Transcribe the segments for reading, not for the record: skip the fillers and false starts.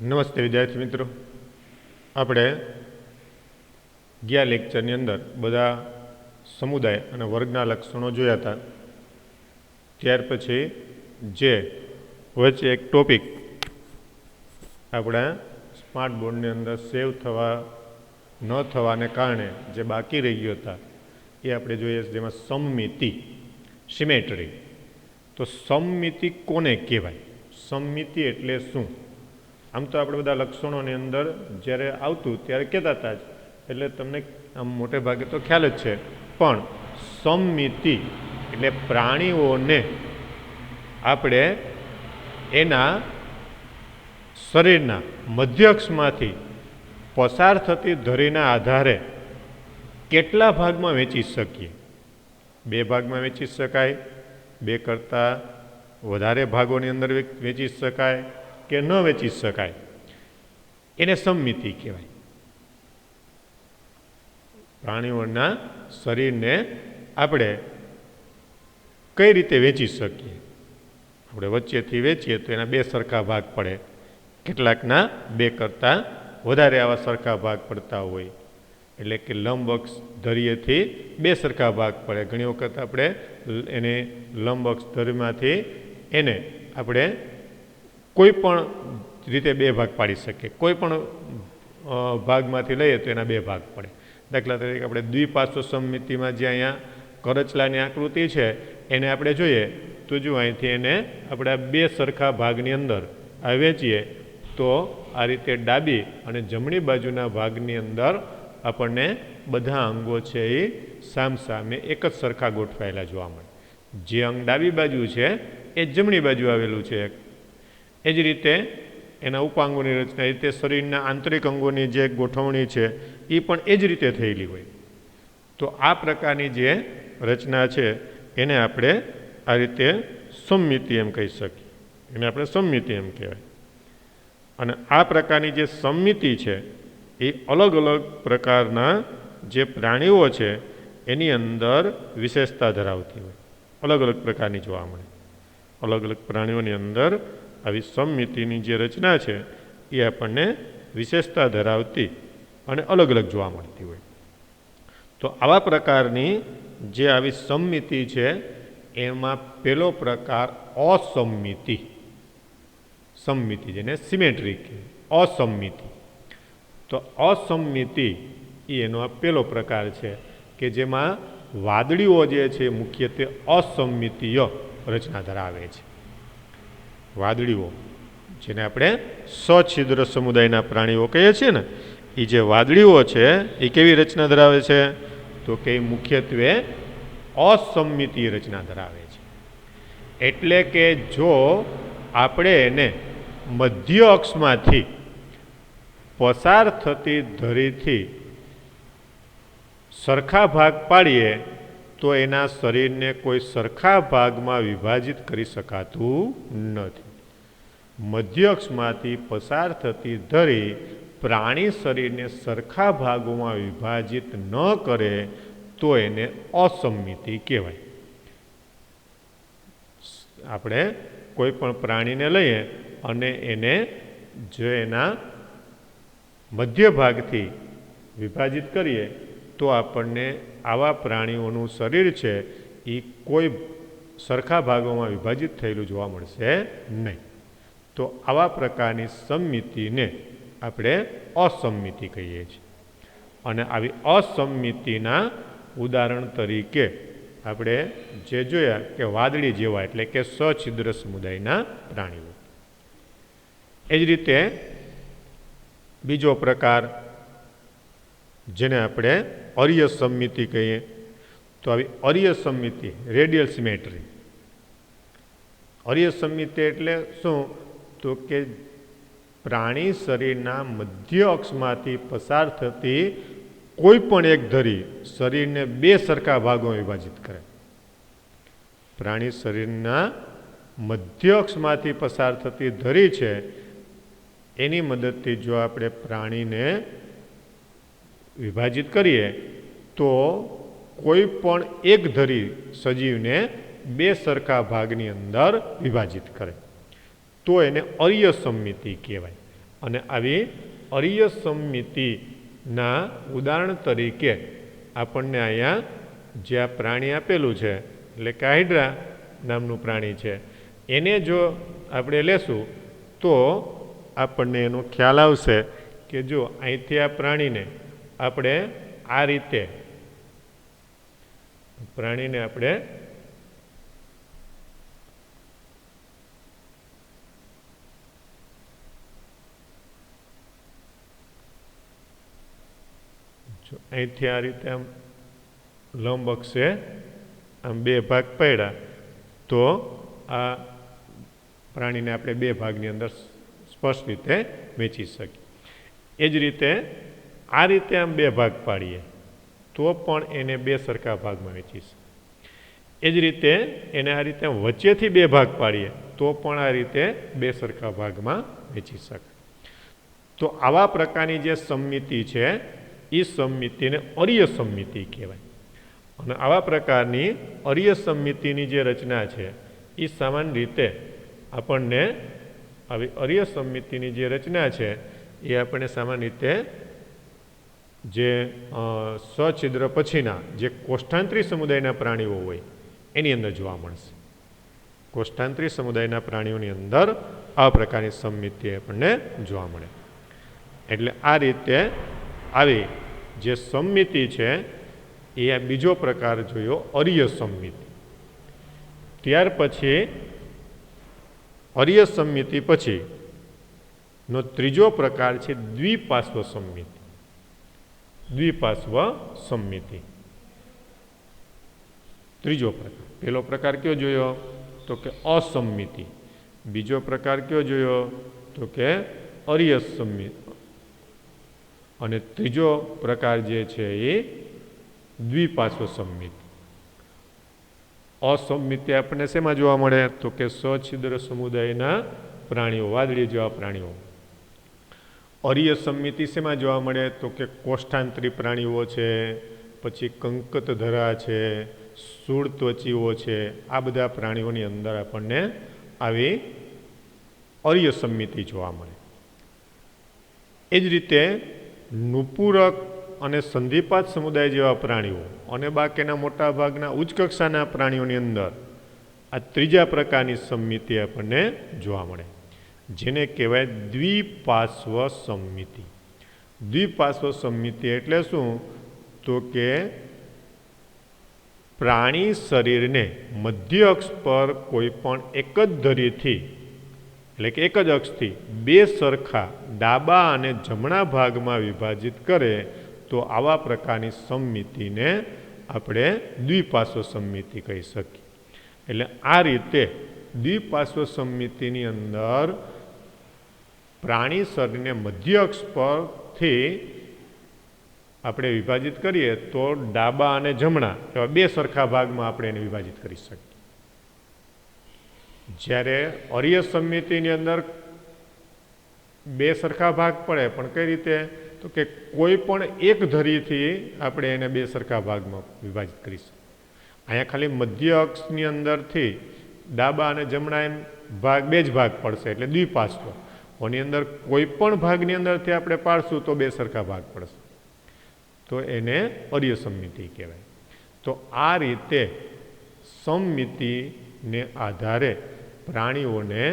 નમસ્તે વિદ્યાર્થી મિત્રો, આપણે ગયા લેક્ચરની અંદર બધા સમુદાય અને વર્ગના લક્ષણો જોયા હતા. ત્યાર પછી જે વચ્ચે એક ટોપિક આપણા સ્માર્ટ બોર્ડની અંદર સેવ થવા ન થવાને કારણે જે બાકી રહી ગયો હતા એ આપણે જોઈએ, જેમાં સમમિતિ, સિમેટ્રી. તો સમમિતિ કોને કહેવાય? સમમિતિ એટલે શું? આમ તો આપણે બધા લક્ષણોની અંદર જ્યારે આવતું ત્યારે કહેતા હતા જ, એટલે તમને આમ મોટે ભાગે તો ખ્યાલ જ છે. પણ સમમિતિ એટલે પ્રાણીઓને આપણે એના શરીરના મધ્યક્ષમાંથી પસાર થતી ધરીના આધારે કેટલા ભાગમાં વહેંચી શકીએ? 2 ભાગમાં વહેંચી શકાય, 2 કરતાં વધારે ભાગોની અંદર વહેંચી શકાય કે ન વેચી શકાય, એને સમમિતિ કહેવાય. પ્રાણીઓના શરીરને આપણે કઈ રીતે વેચી શકીએ? આપણે વચ્ચેથી વેચીએ તો એના 2 સરખા ભાગ પડે, કેટલાકના 2 કરતાં વધારે આવા સરખા ભાગ પડતા હોય, એટલે કે લંબઅક્ષ ધરીએથી 2 સરખા ભાગ પડે. ઘણી વખત આપણે એને લંબઅક્ષ ધરીમાંથી એને આપણે કોઈ પણ રીતે 2 ભાગ પાડી શકીએ. કોઈ પણ ભાગમાંથી લઈએ તો એના 2 ભાગ પડે. દાખલા તરીકે આપણે દ્વિપાર્શ્વ સમમિતિમાં જે અહીંયા કરચલાની આકૃતિ છે એને આપણે જોઈએ તો જો અહીંથી એને આપણે 2 સરખા ભાગની અંદર આ વેચીએ તો આ રીતે ડાબી અને જમણી બાજુના ભાગની અંદર આપણને બધા અંગો છે એ સામસામે એક જ સરખા ગોઠવાયેલા જોવા મળે. જે અંગ ડાબી બાજુ છે એ જમણી બાજુ આવેલું છે. એ જ રીતે એના ઉપાંગોની રચના, એ રીતે શરીરના આંતરિક અંગોની જે ગોઠવણી છે એ પણ એ જ રીતે થયેલી હોય. તો આ પ્રકારની જે રચના છે એને આપણે આ રીતે સમમિતિ એમ કહી શકીએ. એને આપણે સમમિતિ એમ કહેવાય. અને આ પ્રકારની જે સમમિતિ છે એ અલગ અલગ પ્રકારના જે પ્રાણીઓ છે એની અંદર વિશેષતા ધરાવતી હોય, અલગ અલગ પ્રકારની જોવા મળે. અલગ અલગ પ્રાણીઓની અંદર આવી સમમિતિની જે રચના છે એ આપણને વિશેષતા ધરાવતી અને અલગ અલગ જોવા મળતી હોય. તો આવા પ્રકારની જે આવી સમમિતિ છે એમાં પહેલો પ્રકાર અસમમિતિ. સમમિતિ જેને સિમેટ્રી કહે, અસમમિતિ. તો અસમમિતિ એ એનો આ પહેલો પ્રકાર છે કે જેમાં વાદળીઓ જે છે મુખ્યત્વે અસમમિતિય રચના ધરાવે છે. વાદળીઓ જેને આપણે સછિદ્ર સમુદાયના પ્રાણીઓ કહીએ છીએ ને, એ જે વાદળીઓ છે એ કેવી રચના ધરાવે છે? તો કે મુખ્યત્વે અસમમિતિય રચના ધરાવે છે. એટલે કે જો આપણે એને મધ્ય અક્ષમાંથી પસાર થતી ધરીથી સરખા ભાગ પાડીએ તો એના શરીરને કોઈ સરખા ભાગમાં વિભાજિત કરી શકાતું નથી. મધ્યક્ષમાંથી પસાર થતી ધરી પ્રાણી શરીરને સરખા ભાગોમાં વિભાજિત ન કરે તો એને અસમમિતિ કહેવાય. આપણે કોઈ પણ પ્રાણીને લઈએ અને એને જો એના મધ્ય ભાગથી વિભાજિત કરીએ તો આપણને આવા પ્રાણીઓનું શરીર છે એ કોઈ સરખા ભાગોમાં વિભાજિત થયેલું જોવા મળશે નહીં. તો આવા પ્રકારની સમમિતિને આપણે અસમમિતિ કહીએ છીએ. અને આવી અસમમિતિના ઉદાહરણ તરીકે આપણે જે જોયા કે વાદળી જેવા, એટલે કે સછિદ્ર સમુદાયના પ્રાણીઓ. એ જ રીતે બીજો પ્રકાર જેને આપણે અર્ય સમમિતિ કહીએ, તો આવી અર્ય સમમિતિ, રેડિયલ સિમેટ્રી. અર્ય સમમિતિ એટલે શું? તો કે પ્રાણી શરીરના મધ્ય અક્ષમાંથી પસાર થતી કોઈ પણ એક ધરી શરીરને 2 સરખા ભાગોમાં વિભાજિત કરે. પ્રાણી શરીરના મધ્ય અક્ષમાંથી પસાર થતી ધરી છે એની મદદથી જો આપણે પ્રાણીને વિભાજિત કરીએ તો કોઈ પણ એક ધરી સજીવને 2 સરખા ભાગની અંદર વિભાજિત કરે તો એને અર્ય સમમિતિ કહેવાય. અને આવી અરીય સમમિતિના ઉદાહરણ તરીકે આપણને અહીંયા જે આ પ્રાણી આપેલું છે એટલે કે હાઇડ્રા નામનું પ્રાણી છે, એને જો આપણે લેશું તો આપણને એનો ખ્યાલ આવશે કે જો અહીંથી આ પ્રાણીને આપણે આ રીતે અહીંથી આ રીતે આમ લંબ અક્ષે આમ બે ભાગ પડ્યા તો આ પ્રાણીને આપણે બે ભાગની અંદર સ્પષ્ટ રીતે વેચી શકીએ. એ જ રીતે આ રીતે આમ બે ભાગ પાડીએ તો પણ એને બે સરખા ભાગમાં વેચી શકીએ. એ જ રીતે એને આ રીતે વચ્ચેથી બે ભાગ પાડીએ તો પણ આ રીતે બે સરખા ભાગમાં વેચી શકાય. તો આવા પ્રકારની જે સમમિતિ છે એ સમમિતિને અરીય સમમિતિ કહેવાય. અને આવા પ્રકારની અરીય સમમિતિની જે રચના છે એ સામાન્ય રીતે આપણને આવી અરીય સમમિતિની જે રચના છે એ આપણને સામાન્ય રીતે જે સછિદ્ર પછીના જે કોષ્ઠાંતરી સમુદાયના પ્રાણીઓ હોય એની અંદર જોવા મળશે. કોષ્ઠાંતરી સમુદાયના પ્રાણીઓની અંદર આ પ્રકારની સમમિતિ આપણને જોવા મળે. એટલે આ રીતે આવી જે સમમિતિ છે એ આ બીજો પ્રકાર જોયો અરીય સમમિતિ. ત્યાર પછી અરીય સમમિતિ પછીનો ત્રીજો પ્રકાર છે દ્વિપાર્શ્વ સમમિતિ. દ્વિપાર્શ્વ સમમિતિ ત્રીજો પ્રકાર. પહેલો પ્રકાર કયો જોયો તો કે અસમમિતિ. બીજો પ્રકાર કયો જોયો તો કે અરીય સમમિતિ. અને ત્રીજો પ્રકાર જે છે એ દ્વિપાર્શ્વ સમમિતિ. અસમમિતિ આપણને શેમાં જોવા મળે તો કે સછિદ્ર સમુદાયના પ્રાણીઓ, વાદળી જેવા પ્રાણીઓ. અરીય સમમિતિ શેમાં જોવા મળે તો કે કોષ્ઠાંતરી પ્રાણીઓ છે, પછી કંકતધરા છે, શૂળત્વચીઓ છે, આ બધા પ્રાણીઓની અંદર આપણને આવી અરીય સમમિતિ જોવા મળે. એ જ રીતે નુપૂરક અને સંધિપાત સમુદાય જેવા પ્રાણીઓ અને બાકીના મોટા ભાગના ઉચ્ચ કક્ષાના પ્રાણીઓની અંદર આ ત્રીજા પ્રકારની સમમિતિ આપણને જોવા મળે, જેને કહેવાય દ્વિપાર્શ્વ સમમિતિ. દ્વિપાર્શ્વ સમમિતિ એટલે શું તો કે પ્રાણી શરીરને મધ્ય અક્ષ પર કોઈ પણ એક જ ધરીથી એટલે કે એક જ અક્ષથી બે સરખા ડાબા અને જમણા ભાગમાં વિભાજિત કરે તો આવા પ્રકારની સમમિતિને આપણે દ્વિપાર્શ્વ સમમિતિ કહી શકીએ. એટલે આ રીતે દ્વિપાર્શ્વ સમમિતિની અંદર પ્રાણી શરીરને મધ્ય અક્ષ પરથી આપણે વિભાજિત કરીએ તો ડાબા અને જમણા એવા બે સરખા ભાગમાં આપણે એને વિભાજિત કરી શકીએ. જ્યારે અરીય સમમિતિની અંદર બે સરખા ભાગ પડે, પણ કઈ રીતે તો કે કોઈ પણ એક ધરીથી આપણે એને બે સરખા ભાગમાં વિભાજિત કરી શકીએ. અહીંયા ખાલી મધ્ય અક્ષની અંદરથી ડાબા અને જમણા એમ ભાગ બે જ ભાગ પડશે એટલે દ્વિપાર્શ્વ. એની અંદર કોઈ પણ ભાગની અંદરથી આપણે પાડશું તો બે સરખા ભાગ પડશે, તો એને અરીય સમમિતિ કહેવાય. તો આ રીતે સમમિતિને આધારે પ્રાણીઓને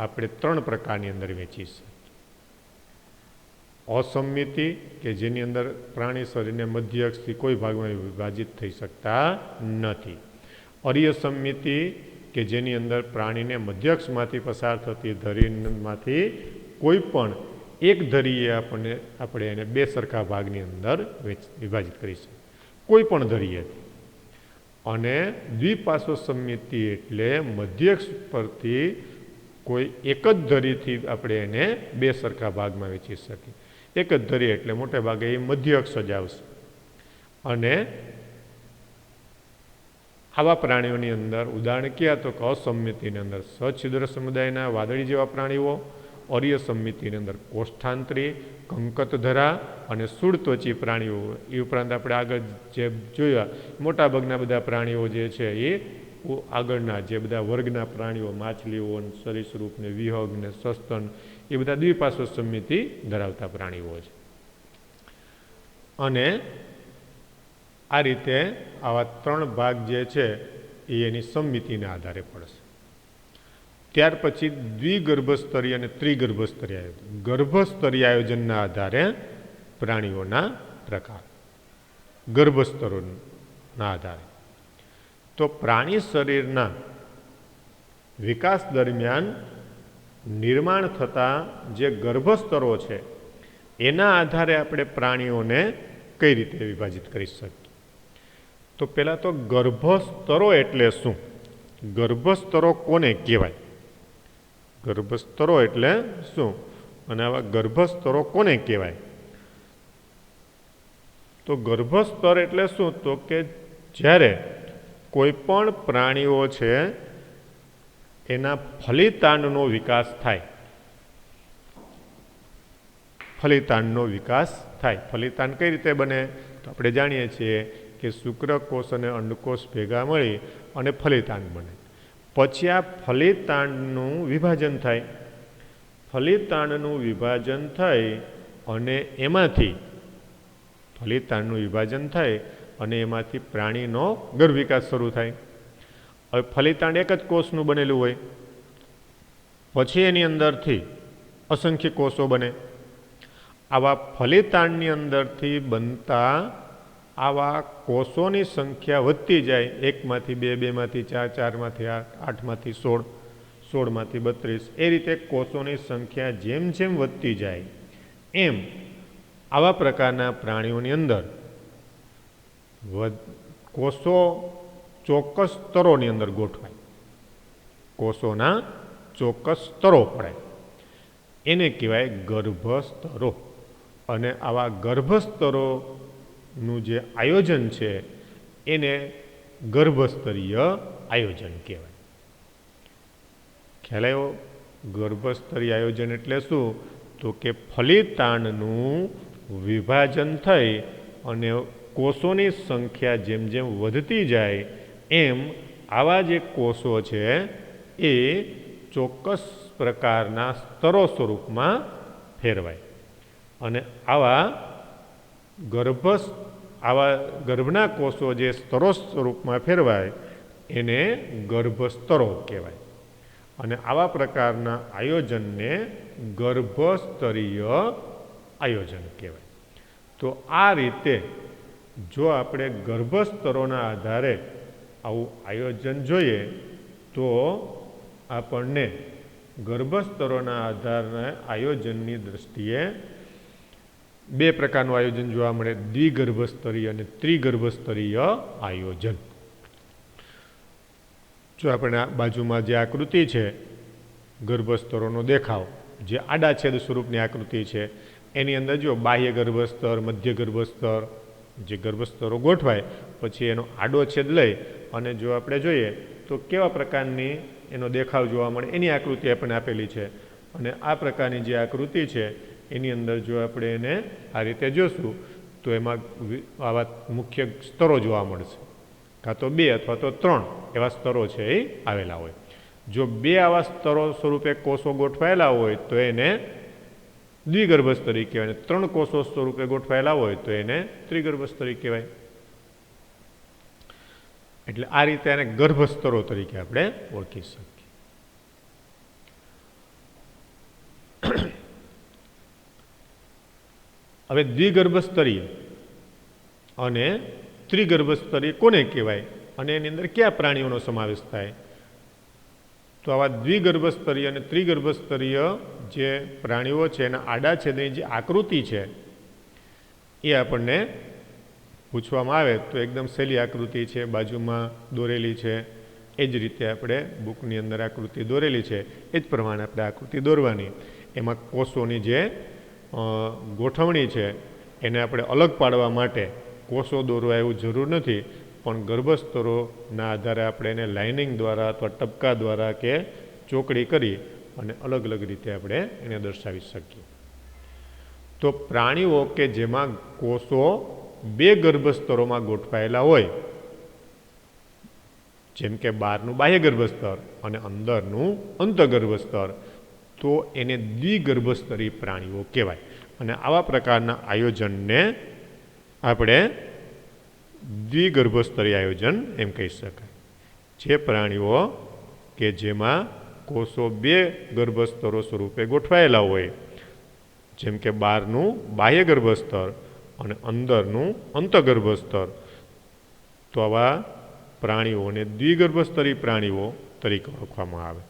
આપણે ત્રણ પ્રકારની અંદર વેચી શકીએ. અસમમિતિ કે જેની અંદર પ્રાણી શરીરને મધ્ય અક્ષથી કોઈ ભાગમાં વિભાજિત થઈ શકતા નથી. અરીય સમમિતિ કે જેની અંદર પ્રાણીને મધ્ય અક્ષમાંથી પસાર થતી ધરીમાંથી કોઈ પણ એક ધરીએ આપણે એને બે સરખા ભાગની અંદર વિભાજિત કરી શકીએ, કોઈ પણ ધરીએથી. અને દ્વિપાર્શ્વ સમમિતિ એટલે મધ્ય અક્ષ પરથી કોઈ એક જ ધરીથી આપણે એને બે સરખા ભાગમાં વેચી શકીએ. એક જ ધરી એટલે મોટે ભાગે એ મધ્ય અક્ષ જ આવશે. અને આવા પ્રાણીઓની અંદર ઉદાહરણ ક્યાં તો કે અસમમિતિની અંદર સછિદ્ર સમુદાયના વાદળી જેવા પ્રાણીઓ, અરીય સમમિતિની અંદર કોષ્ઠાંતરી, કંકતધરા અને શૂળત્વચી પ્રાણીઓ. એ ઉપરાંત આપણે આગળ જે જોયા મોટાભાગના બધા પ્રાણીઓ જે છે એ આગળના જે બધા વર્ગના પ્રાણીઓ, માછલીઓ, સરીસૃપ ને વિહંગ ને સસ્તન, એ બધા દ્વિપાર્શ્વ સંમિતિ ધરાવતા પ્રાણીઓ છે. અને આ રીતે આવા 3 ભાગ જે છે એ એની સંમિતિના આધારે પડશે. ત્યાર પછી દ્વિગર્ભસ્તરીય અને ત્રિગર્ભસ્તરીય આયોજન. ગર્ભસ્તરીય આયોજનના આધારે પ્રાણીઓના પ્રકાર, ગર્ભસ્તરોના આધારે. તો પ્રાણી શરીરના વિકાસ દરમિયાન નિર્માણ થતા જે ગર્ભસ્તરો છે એના આધારે આપણે પ્રાણીઓને કઈ રીતે વિભાજિત કરી શકીએ. તો પહેલાં તો ગર્ભસ્તરો એટલે શું? ગર્ભસ્તરો કોને કહેવાય? ગર્ભસ્તરો એટલે શું અને આવા ગર્ભસ્તરો કોને કહેવાય? તો ગર્ભસ્તર એટલે શું? તો કે જ્યારે કોઈ પણ પ્રાણીઓ છે એના ફલિતાંડનો વિકાસ થાય. ફલિતાંડનો વિકાસ થાય. ફલિતાંડ કઈ રીતે બને? તો આપણે જાણીએ છીએ કે શુક્રકોષ અને અંડકોષ ભેગા મળી અને ફલિતાંડ બને. પછી આ ફલિતાંડનું વિભાજન થાય. ફલિતાંડનું વિભાજન થાય અને એમાંથી ફલિતાંડનું વિભાજન થાય અને એમાંથી પ્રાણીનો ગર્ભ વિકાસ શરૂ થાય. હવે ફલિતાંડ એક જ કોષનું બનેલું હોય, પછી એની અંદરથી અસંખ્ય કોષો બને. આવા ફલિતાંડની અંદરથી બનતા આવા કોષોની સંખ્યા વધતી જાય. 1માંથી 2, 2માંથી 4, 4માંથી 8, 8માંથી 16, 16માંથી 32, એ રીતે કોષોની સંખ્યા જેમ જેમ વધતી જાય એમ આવા પ્રકારના પ્રાણીઓની અંદર કોષો ચોક્કસ સ્તરોની અંદર ગોઠવાય. કોષોના ચોક્કસ સ્તરો પડે, એને કહેવાય ગર્ભસ્તરો. અને આવા ગર્ભસ્તરોનું જે આયોજન છે એને ગર્ભસ્તરીય આયોજન કહેવાય. ખ્યાલ આવ્યો? ગર્ભસ્તરીય આયોજન એટલે શું? તો કે ફલિતાંડનું વિભાજન થઈ અને કોષોની સંખ્યા જેમ જેમ વધતી જાય એમ આવા જે કોષો છે એ ચોક્કસ પ્રકારના સ્તરો સ્વરૂપમાં ફેરવાય. અને આવા ગર્ભના કોષો જે સ્તરો સ્વરૂપમાં ફેરવાય એને ગર્ભસ્તરો કહેવાય. અને આવા પ્રકારના આયોજનને ગર્ભસ્તરીય આયોજન કહેવાય. તો આ રીતે જો આપણે ગર્ભસ્તરોના આધારે આવું આયોજન જોઈએ તો આપણને ગર્ભસ્તરોના આધારના આયોજનની દ્રષ્ટિએ 2 પ્રકારનું આયોજન જોવા મળે: દ્વિગર્ભસ્તરીય અને ત્રિગર્ભસ્તરીય આયોજન. જો આપણે આ બાજુમાં જે આકૃતિ છે ગર્ભસ્તરોનો દેખાવ, જે આડા છેદ સ્વરૂપની આકૃતિ છે, એની અંદર જો બાહ્ય ગર્ભસ્તર, મધ્ય ગર્ભસ્તર, જે ગર્ભસ્તરો ગોઠવાય પછી એનો આડો છેદ લઈ અને જો આપણે જોઈએ તો કેવા પ્રકારની એનો દેખાવ જોવા મળે એની આકૃતિ આપણને આપેલી છે. અને આ પ્રકારની જે આકૃતિ છે એની અંદર જો આપણે એને આ રીતે જોશું તો એમાં આવા મુખ્ય સ્તરો જોવા મળશે. કાં તો 2 અથવા તો 3 એવા સ્તરો છે એ આવેલા હોય. જો 2 આવા સ્તરો સ્વરૂપે કોષો ગોઠવાયેલા હોય તો એને દ્વિગર્ભસ્તરી કહેવાય. 3 કોષો સ્વરૂપે ગોઠવાયેલા હોય તો એને ત્રિગર્ભસ્તરી કહેવાય. એટલે આ રીતે એને ગર્ભસ્તરો તરીકે આપણે ઓળખી શકીએ. હવે દ્વિગર્ભસ્તરીય અને ત્રિગર્ભસ્તરીય કોને કહેવાય અને એની અંદર કયા પ્રાણીઓનો સમાવેશ થાય? તો આવા દ્વિગર્ભસ્તરીય અને ત્રિગર્ભસ્તરીય જે પ્રાણીઓ છે એના આડા છેદની જે આકૃતિ છે એ આપણને પૂછવામાં આવે તો એકદમ સહેલી આકૃતિ છે, બાજુમાં દોરેલી છે. એ જ રીતે આપણે બુકની અંદર આકૃતિ દોરેલી છે એ જ પ્રમાણે આપણે આકૃતિ દોરવાની. એમાં કોષોની જે ગોઠવણી છે એને આપણે અલગ પાડવા માટે કોષો દોરવા એવું જરૂર નથી, પણ ગર્ભસ્તરોના આધારે આપણે એને લાઇનિંગ દ્વારા અથવા ટપકા દ્વારા કે ચોકડી કરી અને અલગ અલગ રીતે આપણે એને દર્શાવી શકીએ. તો પ્રાણીઓ કે જેમાં કોષો 2 ગર્ભસ્તરોમાં ગોઠવાયેલા હોય જેમ કે બહારનું બાહ્ય ગર્ભસ્તર અને અંદરનું અંતઃગર્ભસ્તર, તો એને દ્વિગર્ભસ્તરી પ્રાણીઓ કહેવાય. અને આવા પ્રકારના આયોજનને આપણે દ્વિગર્ભસ્તરી આયોજન એમ કહી શકાય. જે પ્રાણીઓ કે જેમાં કોષો બે ગર્ભસ્તરો સ્વરૂપે ગોઠવાયેલા હોય, જેમ કે બહારનું બાહ્ય ગર્ભસ્તર અને અંદરનું અંતઃગર્ભસ્તર, તો આવા પ્રાણીઓને દ્વિગર્ભસ્તરી પ્રાણીઓ તરીકે ઓળખવામાં આવે.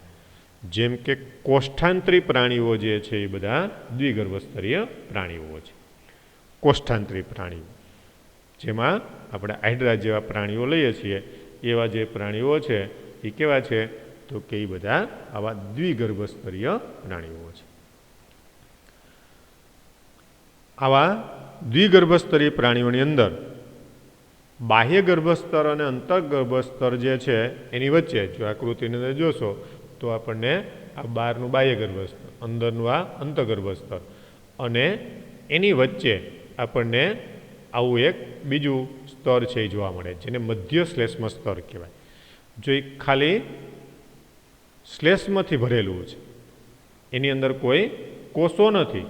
જેમ કે કોષ્ઠાંતરી પ્રાણીઓ જે છે એ બધા દ્વિગર્ભસ્તરીય પ્રાણીઓ છે. કોષ્ઠાંતરી પ્રાણીઓ જેમાં આપણે હાઇડ્રા જેવા પ્રાણીઓ લઈએ છીએ, એવા જે પ્રાણીઓ છે એ કેવા છે? તો કે એ બધા આવા દ્વિગર્ભસ્તરીય પ્રાણીઓ છે. આવા દ્વિગર્ભસ્તરીય પ્રાણીઓની અંદર બાહ્ય ગર્ભસ્તર અને અંતઃગર્ભસ્તર જે છે એની વચ્ચે જો આકૃતિની અંદર જોશો તો આપણને આ બહારનું બાહ્ય ગર્ભસ્તર, અંદરનું આ અંતઃગર્ભસ્તર, અને એની વચ્ચે આપણને આવું એક બીજું સ્તર છે એ જોવા મળે, જેને મધ્ય શ્લેષ્મ સ્તર કહેવાય. જો એ ખાલી શ્લેષ્મથી ભરેલું છે, એની અંદર કોઈ કોષો નથી,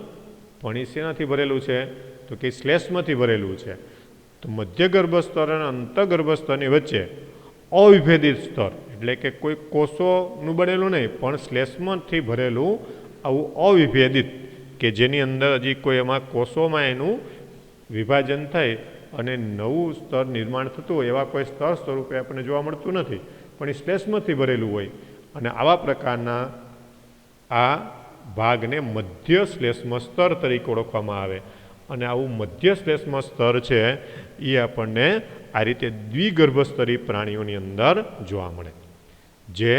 પણ એ શેનાથી ભરેલું છે? તો કે શ્લેષ્મથી ભરેલું છે. તો મધ્ય ગર્ભસ્તર અને અંતઃગર્ભસ્તરની વચ્ચે અવિભેદિત સ્તર, એટલે કે કોઈ કોષોનું બનેલું નહીં પણ શ્લેષ્મથી ભરેલું આવું અવિભેદિત, કે જેની અંદર હજી કોઈ એમાં કોષોમાં એનું વિભાજન થઈ અને નવું સ્તર નિર્માણ થતું હોય એવા કોઈ સ્તર સ્વરૂપે આપણને જોવા મળતું નથી, પણ એ શ્લેષ્મથી ભરેલું હોય. અને આવા પ્રકારના આ ભાગને મધ્ય શ્લેષ્મ સ્તર તરીકે ઓળખવામાં આવે. અને આવું મધ્ય શ્લેષ્મ સ્તર છે એ આપણને આ રીતે દ્વિગર્ભસ્તરી પ્રાણીઓની અંદર જોવા મળે, જે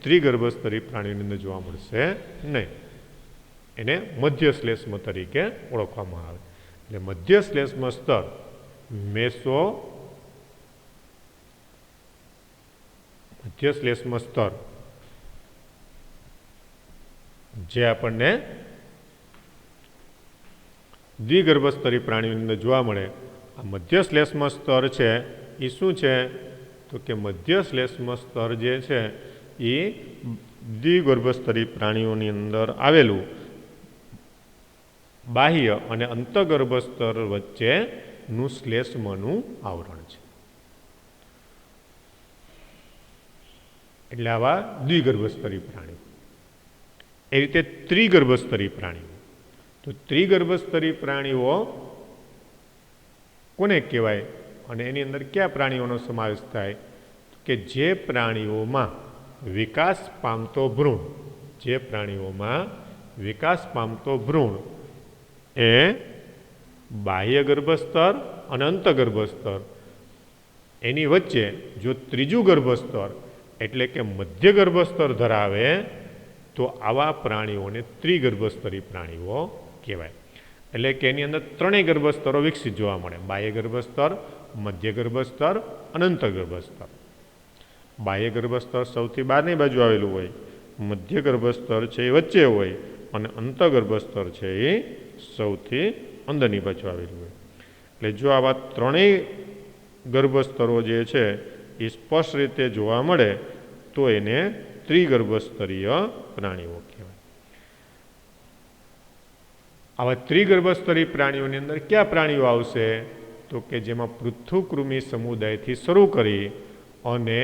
ત્રિગર્ભસ્તરી પ્રાણીઓની અંદર જોવા મળશે નહીં. એને મધ્ય શ્લેષ્મ તરીકે ઓળખવામાં આવે. એટલે મધ્ય શ્લેષ્મ સ્તર મધ્ય શ્લેષ્મ સ્તર જે આપણને દ્વિગર્ભસ્તરી પ્રાણીઓની અંદર જોવા મળે, આ મધ્ય શ્લેષ્મ સ્તર છે એ શું છે? તો કે મધ્ય શ્લેષ્મ સ્તર જે છે એ દ્વિગર્ભસ્તરી પ્રાણીઓની અંદર આવેલું બાહ્ય અને અંતઃગર્ભસ્તર વચ્ચેનું શ્લેષ્મનું આવરણ છે. એટલે આવા દ્વિગર્ભસ્તરી પ્રાણીઓ. એ રીતે ત્રિગર્ભસ્તરી પ્રાણીઓ, તો ત્રિગર્ભસ્તરી પ્રાણીઓ કોને કહેવાય અને એની અંદર કયા પ્રાણીઓનો સમાવેશ થાય? કે જે પ્રાણીઓમાં વિકાસ પામતો ભ્રૂણ, જે પ્રાણીઓમાં વિકાસ પામતો ભ્રૂણ એ બાહ્ય ગર્ભસ્તર અને અંતઃગર્ભસ્તર એની વચ્ચે જો ત્રીજું ગર્ભસ્તર એટલે કે મધ્ય ગર્ભસ્તર ધરાવે, તો આવા પ્રાણીઓને ત્રિગર્ભસ્તરી પ્રાણીઓ કહેવાય. એટલે કે એની અંદર ત્રણેય ગર્ભસ્તરો વિકસિત જોવા મળે: બાહ્ય ગર્ભસ્તર, મધ્ય ગર્ભસ્તર અને અંતઃગર્ભસ્તર. બાહ્ય ગર્ભસ્તર સૌથી બહારની બાજુ આવેલું હોય, મધ્ય ગર્ભસ્તર છે એ વચ્ચે હોય અને અંતઃગર્ભસ્તર છે એ સૌથી અંદરની બાજુ આવેલું હોય. એટલે જો આવા ત્રણેય ગર્ભસ્તરો જે છે એ સ્પષ્ટ રીતે જોવા મળે તો એને ત્રિગર્ભસ્તરીય પ્રાણીઓ કહેવાય. આવા ત્રિગર્ભસ્તરી પ્રાણીઓની અંદર કયા પ્રાણીઓ આવશે? તો કે જેમાં પૃથુકૃમિ સમુદાયથી શરૂ કરી અને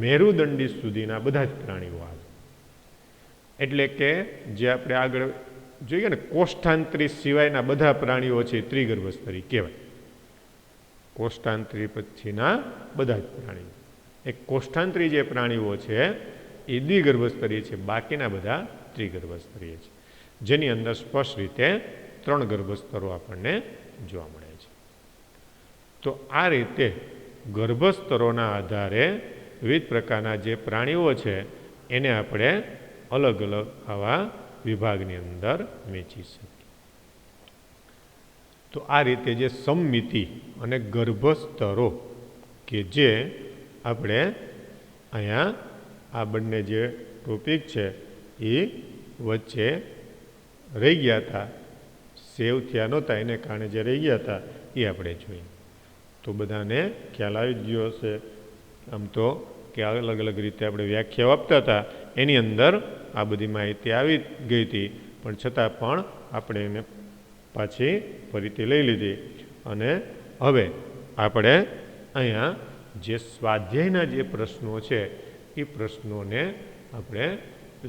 મેરુદંડી સુધીના બધા જ પ્રાણીઓ આવે. એટલે કે જે આપણે આગળ જોઈએ ને, કોષ્ઠાંતરી સિવાયના બધા પ્રાણીઓ છે ત્રિગર્ભસ્તરી કહેવાય. કોષ્ઠાંતરી પછીના બધા જ પ્રાણીઓ. એ કોષ્ઠાંતરી જે પ્રાણીઓ છે એ દ્વિગર્ભસ્તરીય છે, બાકીના બધા ત્રિગર્ભસ્તરીય છે, જેની અંદર સ્પષ્ટ રીતે ત્રણ ગર્ભસ્તરો આપણને જોવા મળે છે. તો આ રીતે ગર્ભસ્તરોના આધારે વિવિધ પ્રકારના જે પ્રાણીઓ છે એને આપણે અલગ અલગ આવા વિભાગની અંદર વહેંચી શકીએ. તો આ રીતે જે સમમિતિ અને ગર્ભસ્તરો કે જે આપણે અહીંયા આ બંને જે ટોપિક છે એ વચ્ચે રહી ગયા હતા, સેવ થયા નહોતા એને કારણે જે રહી ગયા હતા એ આપણે જોઈએ. તો બધાને ખ્યાલ આવી ગયો હશે આમ તો કે અલગ અલગ રીતે આપણે વ્યાખ્યાઓ આપતા હતા એની અંદર આ બધી માહિતી આવી ગઈ હતી, પણ છતાં પણ આપણે એને પાછી ફરીથી લઈ લીધી. અને હવે આપણે અહીંયા જે સ્વાધ્યાયના જે પ્રશ્નો છે એ પ્રશ્નોને આપણે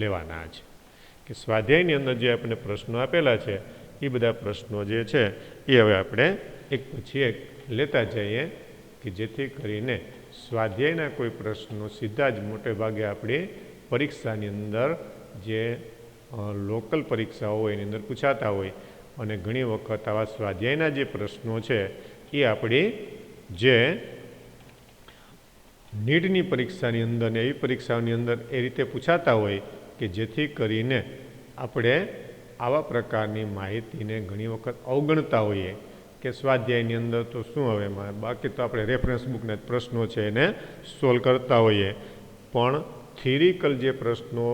લેવાના છે. કે સ્વાધ્યાયની અંદર જે આપણે પ્રશ્નો આપેલા છે એ બધા પ્રશ્નો જે છે એ હવે આપણે એક પછી એક લેતા જઈએ, કે જેથી કરીને સ્વાધ્યાયના કોઈ પ્રશ્નો સીધા જ મોટે ભાગે આપણી પરીક્ષાની અંદર જે લોકલ પરીક્ષાઓ હોય એની અંદર પૂછાતા હોય, અને ઘણી વખત આવા સ્વાધ્યાયના જે પ્રશ્નો છે એ આપણી જે નીટની પરીક્ષાની અંદર ને એવી પરીક્ષાઓની અંદર એ રીતે પૂછાતા હોય કે જેથી કરીને આપણે આવા પ્રકારની માહિતીને ઘણી વખત અવગણતા હોઈએ કે સ્વાધ્યાયની અંદર તો શું હવે બાકી તો આપણે રેફરન્સ બુકના જ પ્રશ્નો છે એને સોલ્વ કરતા હોઈએ, પણ થિયરિકલ જે પ્રશ્નો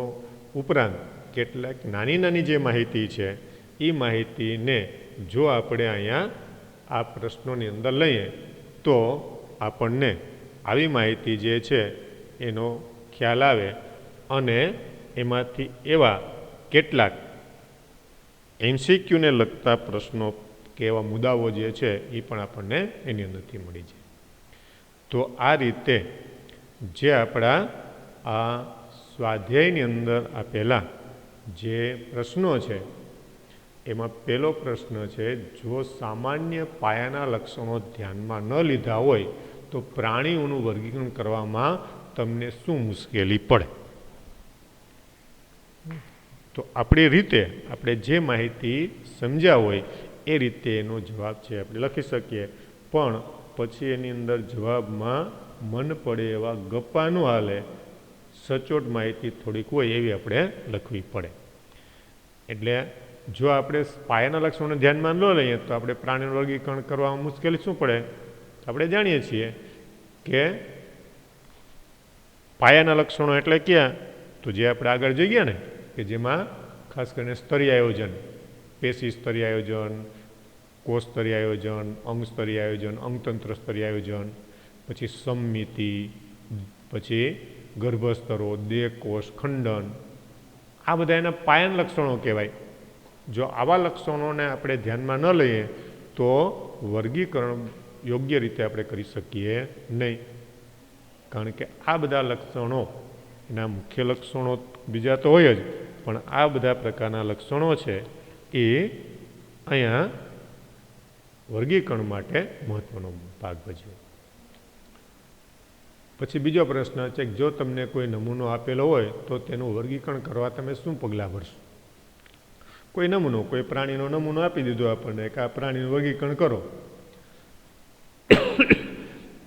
ઉપરાંત કેટલાક નાની નાની જે માહિતી છે એ માહિતીને જો આપણે અહીંયા આ પ્રશ્નોની અંદર લઈએ તો આપણને આવી માહિતી જે છે એનો ખ્યાલ આવે, અને એમાંથી એવા કેટલાક MCQને લગતા પ્રશ્નો કે એવા મુદ્દાઓ જે છે એ પણ આપણને એની અંદરથી મળી જાય. તો આ રીતે જે આપણા આ સ્વાધ્યાયની અંદર આપેલા જે પ્રશ્નો છે એમાં પહેલો પ્રશ્ન છે, જો સામાન્ય પાયાના લક્ષણો ધ્યાનમાં ન લીધા હોય તો પ્રાણીઓનું વર્ગીકરણ કરવામાં તમને શું મુશ્કેલી પડે? તો આપણી રીતે આપણે જે માહિતી સમજ્યા હોય એ રીતે એનો જવાબ છે આપણે લખી શકીએ, પણ પછી એની અંદર જવાબમાં મન પડે એવા ગપ્પા ન હાલે, સચોટ માહિતી થોડીક હોય એવી આપણે લખવી પડે. એટલે જો આપણે પાયાના લક્ષણોને ધ્યાનમાં ન લઈએ તો આપણે પ્રાણીનું વર્ગીકરણ કરવામાં મુશ્કેલી શું પડે? આપણે જાણીએ છીએ કે પાયાના લક્ષણો એટલે ક્યાં, તો જે આપણે આગળ જોઈ ગયા ને કે જેમાં ખાસ કરીને સ્તરીય આયોજન, પેશી સ્તરીય આયોજન, કોષ સ્તરીય આયોજન, અંગ સ્તરીય આયોજન, અંગતંત્ર સ્તરીય આયોજન, પછી સમમિતિ, પછી ગર્ભસ્તરો, દેહકોષ, ખંડન, આ બધા એના પાયાના લક્ષણો કહેવાય. જો આવા લક્ષણોને આપણે ધ્યાનમાં ન લઈએ તો વર્ગીકરણ યોગ્ય રીતે આપણે કરી શકીએ નહીં, કારણ કે આ બધા લક્ષણો એના મુખ્ય લક્ષણો બીજા તો હોય જ, પણ આ બધા પ્રકારના લક્ષણો છે એ અહીંયા વર્ગીકરણ માટે મહત્વનો ભાગ ભજવે. પછી બીજો પ્રશ્ન છે કે જો તમને કોઈ નમૂનો આપેલો હોય તો તેનું વર્ગીકરણ કરવા તમે શું પગલાં ભરશો? કોઈ નમૂનો, કોઈ પ્રાણીનો નમૂનો આપી દીધો આપણને કે આ પ્રાણીનું વર્ગીકરણ કરો,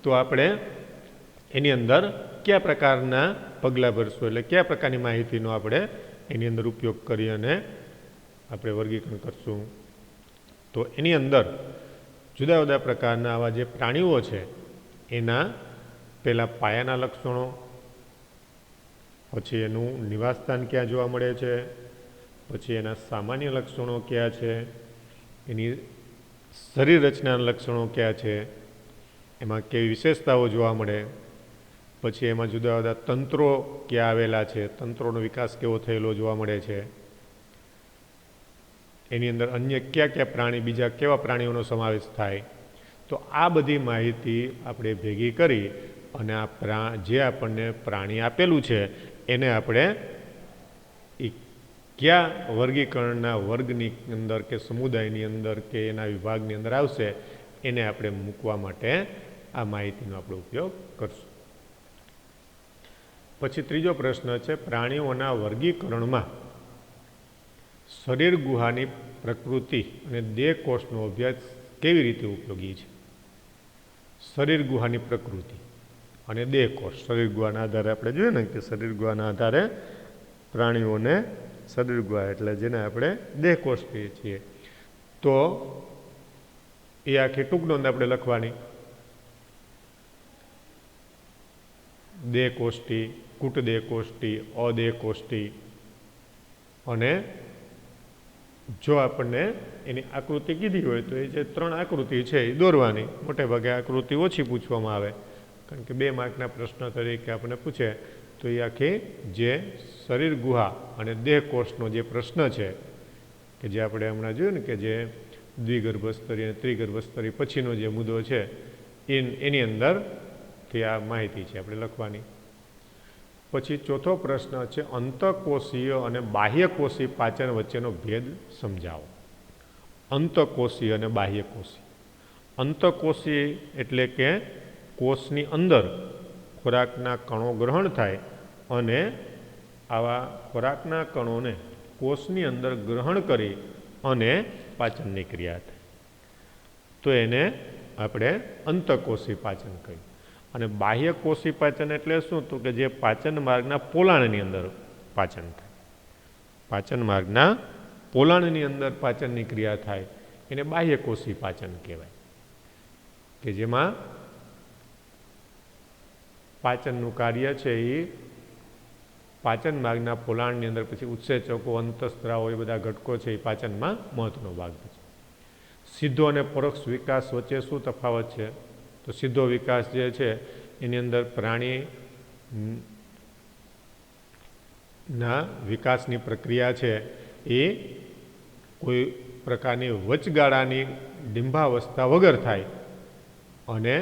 તો આપણે એની અંદર કયા પ્રકારના પગલાં ભરશું, એટલે કયા પ્રકારની માહિતીનો આપણે એની અંદર ઉપયોગ કરી અને આપણે વર્ગીકરણ કરશું? તો એની અંદર જુદા જુદા પ્રકારના આવા જે પ્રાણીઓ છે એના પહેલાં પાયાના લક્ષણો, પછી એનું નિવાસસ્થાન ક્યાં જોવા મળે છે, પછી એના સામાન્ય લક્ષણો કયા છે, એની શરીર રચનાના લક્ષણો કયા છે, એમાં કેવી વિશેષતાઓ જોવા મળે, પછી એમાં જુદા જુદા તંત્રો ક્યાં આવેલા છે, તંત્રોનો વિકાસ કેવો થયેલો જોવા મળે છે, એની અંદર અન્ય કયા કયા પ્રાણી, બીજા કેવા પ્રાણીઓનો સમાવેશ થાય. તો આ બધી માહિતી આપણે ભેગી કરી અને આ જે આપણને પ્રાણી આપેલું છે એને આપણે કયા વર્ગીકરણના વર્ગની અંદર કે સમુદાયની અંદર કે એના વિભાગની અંદર આવશે એને આપણે મૂકવા માટે આ માહિતીનો આપણે ઉપયોગ કરશું. પછી ત્રીજો પ્રશ્ન છે, પ્રાણીઓના વર્ગીકરણમાં શરીર ગુહાની પ્રકૃતિ અને દેહકોષનો અભ્યાસ કેવી રીતે ઉપયોગી છે? શરીર ગુહાની પ્રકૃતિ અને દેહકોષ, શરીર ગુહાના આધારે આપણે જોઈએ ને કે શરીર ગુહાના આધારે પ્રાણીઓને શરીર ગુહા એટલે જેને આપણે દેહકોષ કહીએ છીએ, તો એ આખી ટૂંકનોંધ આપણે લખવાની. દેહકોષ્ઠી, કૂટદેહકોષ્ઠી, અદેહકોષ્ઠી, અને જો આપણને એની આકૃતિ કીધી હોય તો એ જે 3 આકૃતિ છે એ દોરવાની. મોટે ભાગે આકૃતિ ઓછી પૂછવામાં આવે, કારણ કે 2 માર્કના પ્રશ્ન તરીકે આપણને પૂછે તો એ આખી જે શરીર ગુહા અને દેહ કોષનો જે પ્રશ્ન છે કે જે આપણે હમણાં જોયું ને કે જે દ્વિગર્ભસ્તરી અને ત્રિગર્ભસ્તરી પછીનો જે મુદ્દો છે એની અંદરથી આ માહિતી છે આપણે લખવાની. પછી ચોથો પ્રશ્ન છે અંતઃકોષીય અને બાહ્યકોષી પાચન વચ્ચેનો ભેદ સમજાવો. અંતઃકોષીય અને બાહ્યકોષી. અંતઃકોષી એટલે કે કોષની અંદર ખોરાકના કણો ગ્રહણ થાય અને આવા ખોરાકના કણોને કોષની અંદર ગ્રહણ કરી અને પાચનની ક્રિયા થાય તો એને આપણે અંતઃકોષી પાચન કહીએ. અને બાહ્યકોષી પાચન એટલે શું? તો કે જે પાચન માર્ગના પોલાણની અંદર પાચન થાય. પાચન માર્ગના પોલાણની અંદર પાચનની ક્રિયા થાય એને બાહ્યકોષી પાચન કહેવાય, કે જેમાં પાચનનું કાર્ય છે એ પાચન માર્ગના પોલાણની અંદર પછી ઉત્સેચકો, અંતઃસ્ત્રાવો એ બધા ઘટકો છે એ પાચનમાં મહત્વનો ભાગ ભજવે. સીધો અને પરોક્ષ વિકાસ વચ્ચે શું તફાવત છે? તો સીધો વિકાસ જે છે એની અંદર પ્રાણીના વિકાસની પ્રક્રિયા છે એ કોઈ પ્રકારની વચગાળાની ડિંભાવસ્થા વગર થાય અને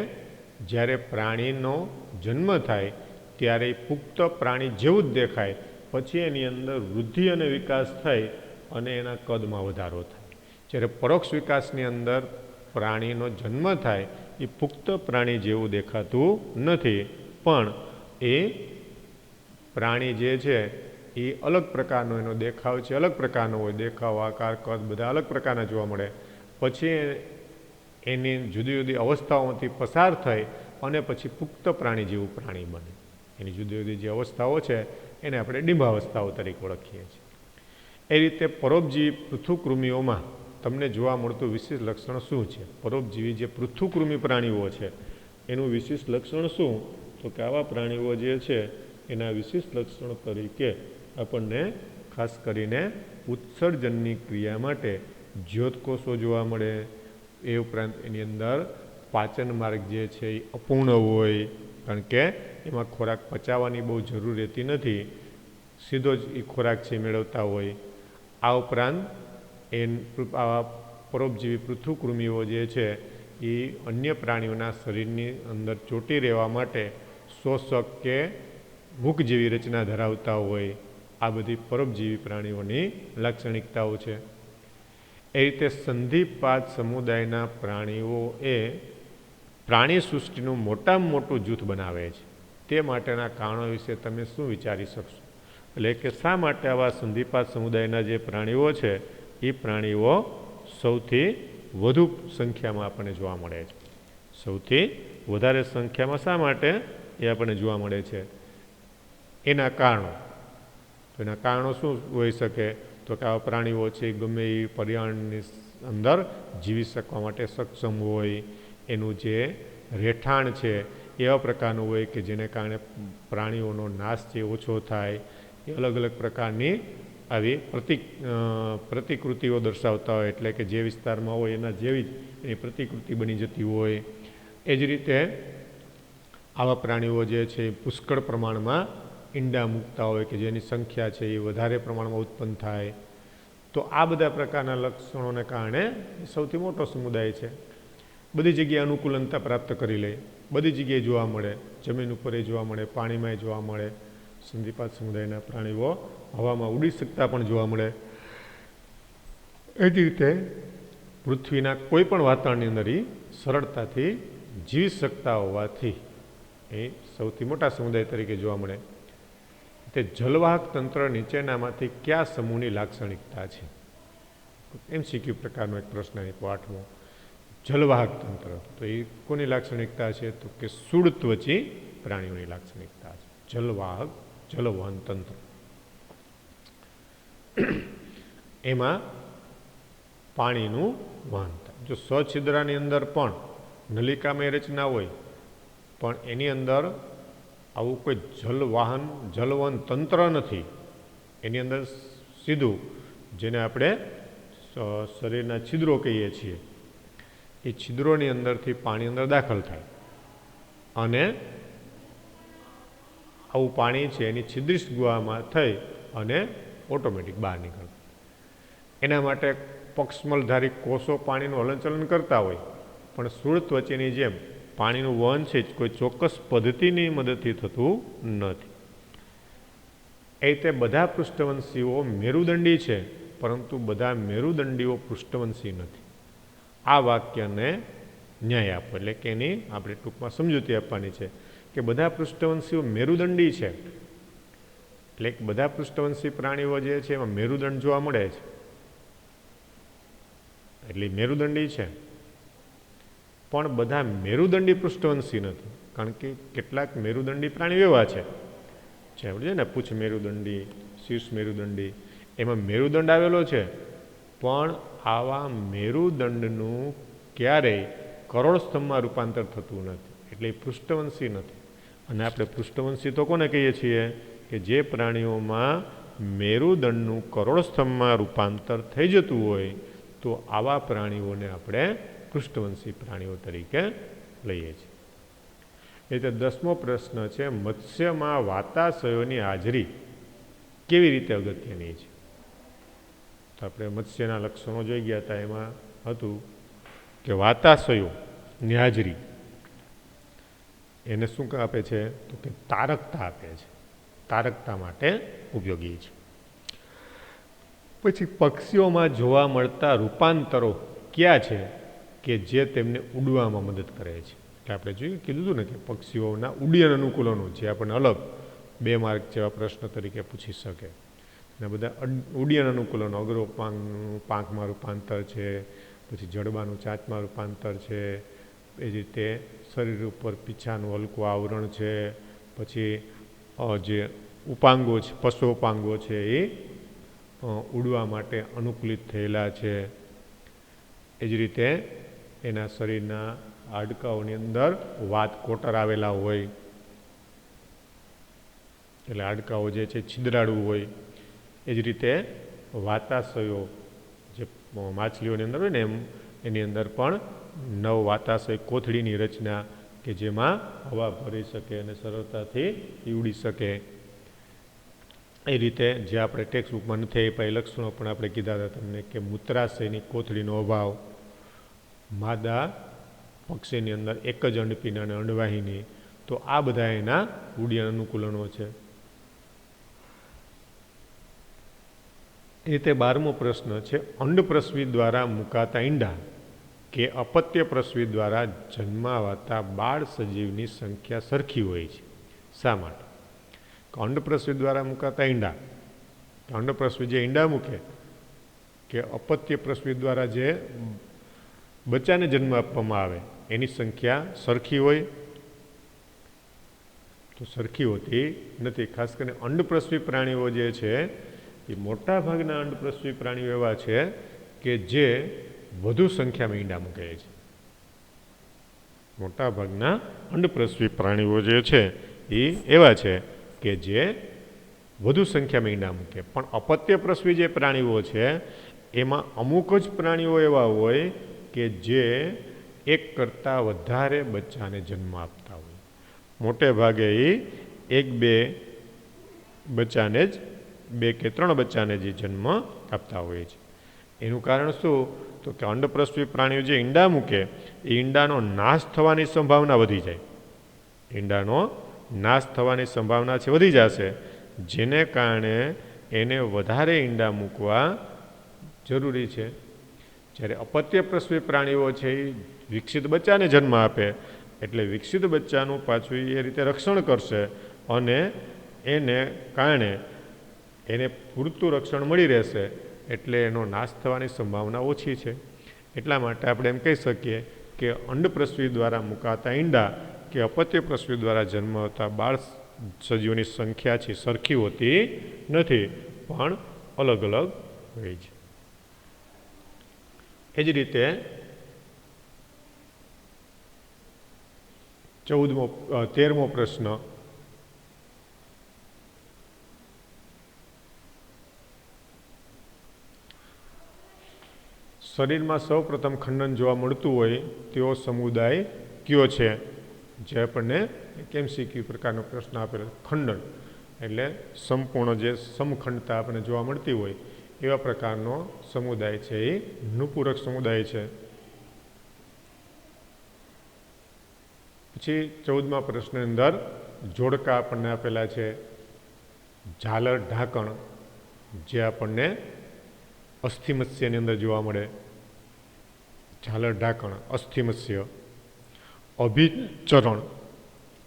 જ્યારે પ્રાણીનો જન્મ થાય ત્યારે પુખ્ત પ્રાણી જેવું જ દેખાય, પછી એની અંદર વૃદ્ધિ અને વિકાસ થઈ અને એના કદમાં વધારો થાય. જ્યારે પરોક્ષ વિકાસની અંદર પ્રાણીનો જન્મ થાય એ પુખ્ત પ્રાણી જેવું દેખાતું નથી, પણ એ પ્રાણી જે છે એ અલગ પ્રકારનો એનો દેખાવ છે, અલગ પ્રકારનો હોય, દેખાવ, આકાર, કદ બધા અલગ પ્રકારના જોવા મળે. પછી એની જુદી જુદી અવસ્થાઓમાંથી પસાર થઈ અને પછી પુખ્ત પ્રાણી જેવું પ્રાણી બને. એની જુદી જુદી જે અવસ્થાઓ છે એને આપણે ડિંભાવસ્થાઓ તરીકે ઓળખીએ છીએ. એ રીતે પરોપજીવી પૃથુકૃમિઓમાં તમને જોવા મળતું વિશેષ લક્ષણ શું છે? પરોપજીવી જે પૃથુકૃમિ પ્રાણીઓ છે એનું વિશેષ લક્ષણ શું? તો કે આવા પ્રાણીઓ જે છે એના વિશેષ લક્ષણ તરીકે આપણને ખાસ કરીને ઉત્સર્જનની ક્રિયા માટે જ્યોતકોષો જોવા મળે. એ ઉપરાંત એની અંદર પાચન માર્ગ જે છે એ અપૂર્ણ હોય, કારણ કે એમાં ખોરાક પચાવવાની બહુ જરૂર રહેતી નથી, સીધો જ એ ખોરાક છે મેળવતા હોય. આ ઉપરાંત આવા પરોપજીવી પૃથુકૃમિઓ જે છે એ અન્ય પ્રાણીઓના શરીરની અંદર ચોંટી રહેવા માટે શોષક કે મૂક જેવી રચના ધરાવતા હોય. આ બધી પરોપજીવી પ્રાણીઓની લાક્ષણિકતાઓ છે. એ રીતે સંધિપાદ સમુદાયના પ્રાણીઓ એ પ્રાણી સૃષ્ટિનું મોટામાં મોટું જૂથ બનાવે છે. તે માટેના કારણો વિશે તમે શું વિચારી શકશો? એટલે કે શા માટે આવા સંધિપાદ સમુદાયના જે પ્રાણીઓ છે એ પ્રાણીઓ સૌથી વધુ સંખ્યામાં આપણને જોવા મળે છે? સૌથી વધારે સંખ્યામાં શા માટે એ આપણને જોવા મળે છે? એના કારણો. તો એના કારણો શું હોઈ શકે? તો કે આવા પ્રાણીઓ છે ગમે એ પર્યાવરણની અંદર જીવી શકવા માટે સક્ષમ હોય, એનું જે રહેઠાણ છે એવા પ્રકારનું હોય કે જેને કારણે પ્રાણીઓનો નાશ છે ઓછો થાય. એ અલગ અલગ પ્રકારની આવી પ્રતિકૃતિઓ દર્શાવતા હોય, એટલે કે જે વિસ્તારમાં હોય એના જેવી જ એની પ્રતિકૃતિ બની જતી હોય. એ જ રીતે આવા પ્રાણીઓ જે છે પુષ્કળ પ્રમાણમાં ઈંડા મૂકતા હોય કે જેની સંખ્યા છે એ વધારે પ્રમાણમાં ઉત્પન્ન થાય. તો આ બધા પ્રકારના લક્ષણોને કારણે સૌથી મોટો સમુદાય છે. બધી જગ્યાએ અનુકૂલનતા પ્રાપ્ત કરી લે, બધી જગ્યાએ જોવા મળે, જમીન ઉપર જોવા મળે, પાણીમાં જોવા મળે. સંધિપાદ સમુદાયના પ્રાણીઓ હવામાં ઉડી શકતા પણ જોવા મળે. એ જ રીતે પૃથ્વીના કોઈ પણ વાતાવરણની અંદર એ સરળતાથી જીવી શકતા હોવાથી એ સૌથી મોટા સમુદાય તરીકે જોવા મળે. તે જલવાહક તંત્ર નીચેનામાંથી કયા સમૂહની લાક્ષણિકતા છે? MCQ પ્રકારનો એક પ્રશ્ન આપ્યો 8મો. જલવાહક તંત્ર, તો એ કોની લાક્ષણિકતા છે? તો કે સુડત્વચી પ્રાણીઓની લાક્ષણિકતા છે. જલવાહક, જલવહન તંત્ર. એમાં પાણીનું વહન થાય. જો સછિદ્રાની અંદર પણ નલિકામય રચના હોય પણ એની અંદર આવું કોઈ જલવહન તંત્ર નથી, એની અંદર સીધું જેને આપણે શરીરના છિદ્રો કહીએ છીએ એ છિદ્રોની અંદરથી પાણી અંદર દાખલ થાય અને આવું પાણી છે એની છિદ્રિત ગુહામાં થઈ અને ઓટોમેટિક બહાર નીકળે. એના માટે પક્ષમલધારી કોષો પાણીનું હલનચલન કરતા હોય, પણ સ્થૂળ ત્વચેની જેમ પાણીનું વહન છે કોઈ ચોક્કસ પદ્ધતિની મદદથી થતું નથી. એ રીતે બધા પૃષ્ઠવંશીઓ મેરુદંડી છે, પરંતુ બધા મેરુદંડીઓ પૃષ્ઠવંશી નથી. આ વાક્યને ન્યાય આપો, એટલે કે એની આપણે ટૂંકમાં સમજૂતી આપવાની છે કે બધા પૃષ્ઠવંશીઓ મેરુદંડી છે, એટલે બધા પૃષ્ઠવંશી પ્રાણીઓ જે છે એમાં મેરુદંડ જોવા મળે છે, એટલે મેરુદંડી છે. પણ બધા મેરુદંડી પૃષ્ઠવંશી નથી, કારણ કે કેટલાક મેરુદંડી પ્રાણીઓ એવા છે આપણે છે ને પૂછ મેરુદંડી, શીર્ષ મેરુદંડી, એમાં મેરુદંડ આવેલો છે, પણ આવા મેરુદંડનું ક્યારેય કરોડ સ્તંભમાં રૂપાંતર થતું નથી, એટલે એ પૃષ્ઠવંશી નથી. અને આપણે પૃષ્ઠવંશી તો કોને કહીએ છીએ કે જે પ્રાણીઓમાં મેરુદંડનું કરોડ સ્તંભમાં રૂપાંતર થઈ જતું હોય, તો આવા પ્રાણીઓને આપણે પૃષ્ઠવંશી પ્રાણીઓ તરીકે લઈએ છીએ. એટલે 10મો પ્રશ્ન છે, મત્સ્યમાં વાતાશયોની હાજરી કેવી રીતે અગત્યની છે? તો આપણે મત્સ્યના લક્ષણો જોઈ ગયા હતા, એમાં હતું કે વાતાશયોની હાજરી એને શું આપે છે તો કે તારકતા આપે છે, તારકતા માટે ઉપયોગી છે. પછી પક્ષીઓમાં જોવા મળતા રૂપાંતરો ક્યાં છે કે જે તેમને ઉડવામાં મદદ કરે છે? એટલે આપણે જોયું કીધું હતું ને કે પક્ષીઓના ઉડ્ડયન અનુકૂલનો જે આપણને અલગ 2 માર્ક જેવા પ્રશ્ન તરીકે પૂછી શકે. અને બધા ઉડ્ડયન અનુકૂલનો અગ્રો પાંખમાં રૂપાંતર છે, પછી જડબાનું ચાંચમાં રૂપાંતર છે, એ જ રીતે શરીર ઉપર પીછાનું હલકું આવરણ છે, પછી જે ઉપાંગો છે, પશોપાંગો છે એ ઉડવા માટે અનુકૂલિત થયેલા છે. એ જ રીતે એના શરીરના હાડકાઓની અંદર વાત કોટર આવેલા હોય, એટલે હાડકાઓ જે છે છિદ્રાળુ હોય. એ જ રીતે વાતાશયો જે માછલીઓની અંદર હોય ને એની અંદર પણ 9 વાતાશય કોથળીની રચના કે જેમાં હવા ભરી શકે અને સરળતાથી ઉડી શકે. એ રીતે જે આપણે ટેક્સ્ટ બુકમાં નથી આપ્યા એ લક્ષણો પણ આપણે કીધા હતા તમને કે મૂત્રાશયની કોથળીનો અભાવ, માદા પક્ષીની અંદર એક જ અંડપીંડ અને અંડવાહિની, તો આ બધા એના ઉડ્ડયન અનુકૂલનો છે. એ રીતે 12મો પ્રશ્ન છે, અંડપ્રસવી દ્વારા મુકાતા ઈંડા કે અપત્ય પ્રસવી દ્વારા જન્માવાતા બાળ સજીવની સંખ્યા સરખી હોય છે, શા માટે? અંડપ્રસવી દ્વારા મુકાતા ઈંડા, અંડપ્રસવી જે ઈંડા મૂકે કે અપત્ય પ્રસવી દ્વારા જે બચ્ચાને જન્મ આપવામાં આવે એની સંખ્યા સરખી હોય? તો સરખી હોતી નથી. ખાસ કરીને અંડપ્રસવી પ્રાણીઓ જે છે એ મોટા ભાગના અંડપ્રસવી પ્રાણીઓ એવા છે કે જે વધુ સંખ્યામાં ઈંડા મૂકે છે. મોટા ભાગના અંડપ્રસવી પ્રાણીઓ જે છે એ એવા છે કે જે વધુ સંખ્યામાં ઈંડા મૂકે. પણ અપત્ય પ્રસવી જે પ્રાણીઓ છે એમાં અમુક જ પ્રાણીઓ એવા હોય કે જે એક કરતાં વધારે બચ્ચાને જન્મ આપતા હોય. મોટે ભાગે એ 1-2 બચ્ચાને જ 2 કે 3 બચ્ચાને જે જન્મ આપતા હોય છે. એનું કારણ શું? તો કે અંડપ્રસવી પ્રાણીઓ જે ઈંડા મૂકે એ ઈંડાનો નાશ થવાની સંભાવના વધી જાય. ઈંડાનો નાશ થવાની સંભાવના છે વધી જશે, જેને કારણે એને વધારે ઈંડા મૂકવા જરૂરી છે. જ્યારે અપત્ય પ્રસવી પ્રાણીઓ છે એ વિકસિત બચ્ચાને જન્મ આપે, એટલે વિકસિત બચ્ચાનું પાછું એ રીતે રક્ષણ કરશે અને એને કારણે એને પૂરતું રક્ષણ મળી રહેશે, એટલે એનો નાશ થવાની સંભાવના ઓછી છે. એટલા માટે આપણે એમ કહી શકીએ કે અંડપ્રસવી દ્વારા મુકાતા ઈંડા કે અપત્ય પ્રસવી દ્વારા જન્મતા બાળ સજીવોની સંખ્યા છે સરખી હોતી નથી, પણ અલગ અલગ હોય છે. એ જ રીતે 13મો પ્રશ્ન, શરીરમાં સૌ પ્રથમ ખંડન જોવા મળતું હોય તેવો સમુદાય કયો છે? જે આપણને MCQ પ્રકારનો પ્રશ્ન આપેલો. ખંડન એટલે સંપૂર્ણ જે સમખંડતા આપણને જોવા મળતી હોય એવા પ્રકારનો સમુદાય છે એ નુપૂરક સમુદાય છે. પછી 14મા પ્રશ્નની અંદર જોડકા આપણને આપેલા છે. ઝાલર ઢાંકણ જે આપણને અસ્થિમત્સ્યની અંદર જોવા મળે. ઝાલર ઢાંકણ અસ્થિમત્સ્ય.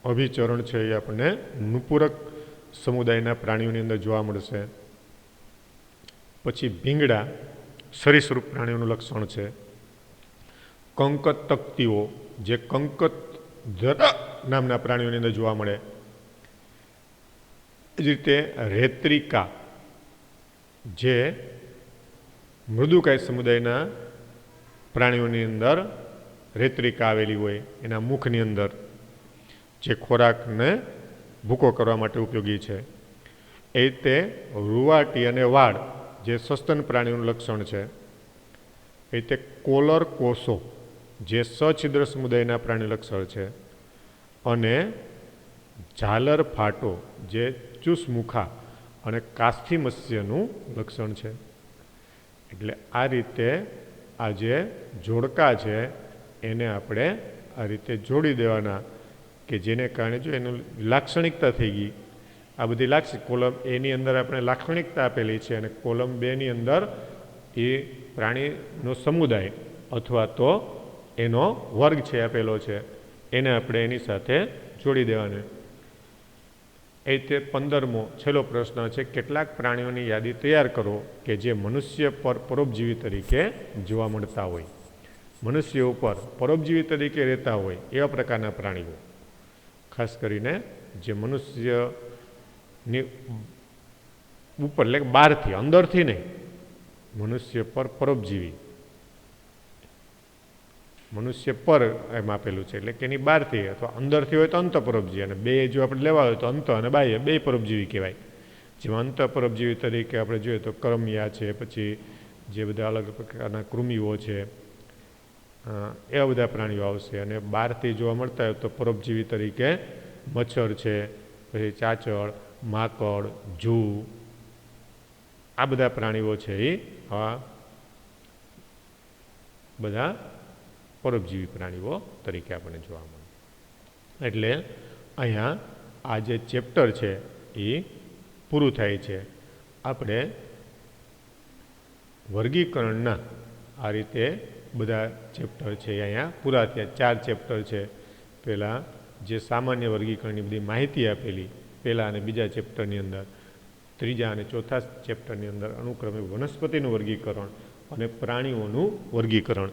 અભિચરણ છે એ આપણને નુપૂરક સમુદાયના પ્રાણીઓની અંદર જોવા મળશે. પછી ભીંગડા સરીસૃપ પ્રાણીઓનું લક્ષણ છે. કંકત તકતીઓ જે કંકત નામના પ્રાણીઓની અંદર જોવા મળે. એ જ રીતે રેત્રિકા જે મૃદુકાય સમુદાયના પ્રાણીઓની અંદર રેત્રિકા આવેલી હોય એના મુખની અંદર, જે ખોરાકને ભૂકો કરવા માટે ઉપયોગી છે. એ રીતે રૂવાટી અને વાળ જે સસ્તન પ્રાણીઓનું લક્ષણ છે. એ રીતે કોલર કોષો જે સછિદ્ર સમુદાયના પ્રાણી લક્ષણ છે. અને ઝાલર ફાટો જે ચુસમુખા અને કાસ્થિમત્સ્યનું લક્ષણ છે. એટલે આ રીતે આ જે જોડકા છે એને આપણે આ રીતે જોડી દેવાના કે જેને કારણે જો એનું લાક્ષણિકતા થઈ ગઈ. આ બધી કોલમ એની અંદર આપણે લાક્ષણિકતા આપેલી છે અને કોલમ 2ની અંદર એ પ્રાણીનો સમુદાય અથવા તો એનો વર્ગ છે આપેલો છે એને આપણે એની સાથે જોડી દેવાને. એ રીતે 15મો છેલ્લો પ્રશ્ન છે. કેટલાક પ્રાણીઓની યાદી તૈયાર કરો કે જે મનુષ્ય પર પરોપજીવી તરીકે જોવા મળતા હોય. મનુષ્ય ઉપર પરોપજીવી તરીકે રહેતા હોય એવા પ્રકારના પ્રાણીઓ, ખાસ કરીને જે મનુષ્યની ઉપર એટલે બહારથી, અંદરથી નહીં, મનુષ્ય પર પરોપજીવી, મનુષ્ય પર એમ આપેલું છે એટલે કે એની બહારથી અથવા અંદરથી હોય તો અંત પરોપજીવી, અને બે જો આપણે લેવા હોય તો અંત અને બાહ્ય બે પરોપજીવી કહેવાય. જેમાં અંત પરોપજીવી તરીકે આપણે જોઈએ તો કરમિયા છે, પછી જે બધા અલગ પ્રકારના કૃમિઓ છે, એવા બધા પ્રાણીઓ આવશે. અને બહારથી જોવા મળતા હોય તો પરોપજીવી તરીકે મચ્છર છે, પછી ચાચળ, માકડ, જૂ, આ બધા પ્રાણીઓ છે એ આ બધા પરોપજીવી પ્રાણીઓ તરીકે આપણને જોવા મળે. એટલે અહીંયા આ જે ચેપ્ટર છે એ પૂરું થાય છે. આપણે વર્ગીકરણના આ રીતે બધા ચેપ્ટર છે એ અહીંયા પૂરા થયા. 4 ચેપ્ટર છે. પહેલાં જે સામાન્ય વર્ગીકરણની બધી માહિતી આપેલી પહેલાં અને બીજા ચેપ્ટરની અંદર, ત્રીજા અને ચોથા ચેપ્ટરની અંદર અનુક્રમે વનસ્પતિનું વર્ગીકરણ અને પ્રાણીઓનું વર્ગીકરણ,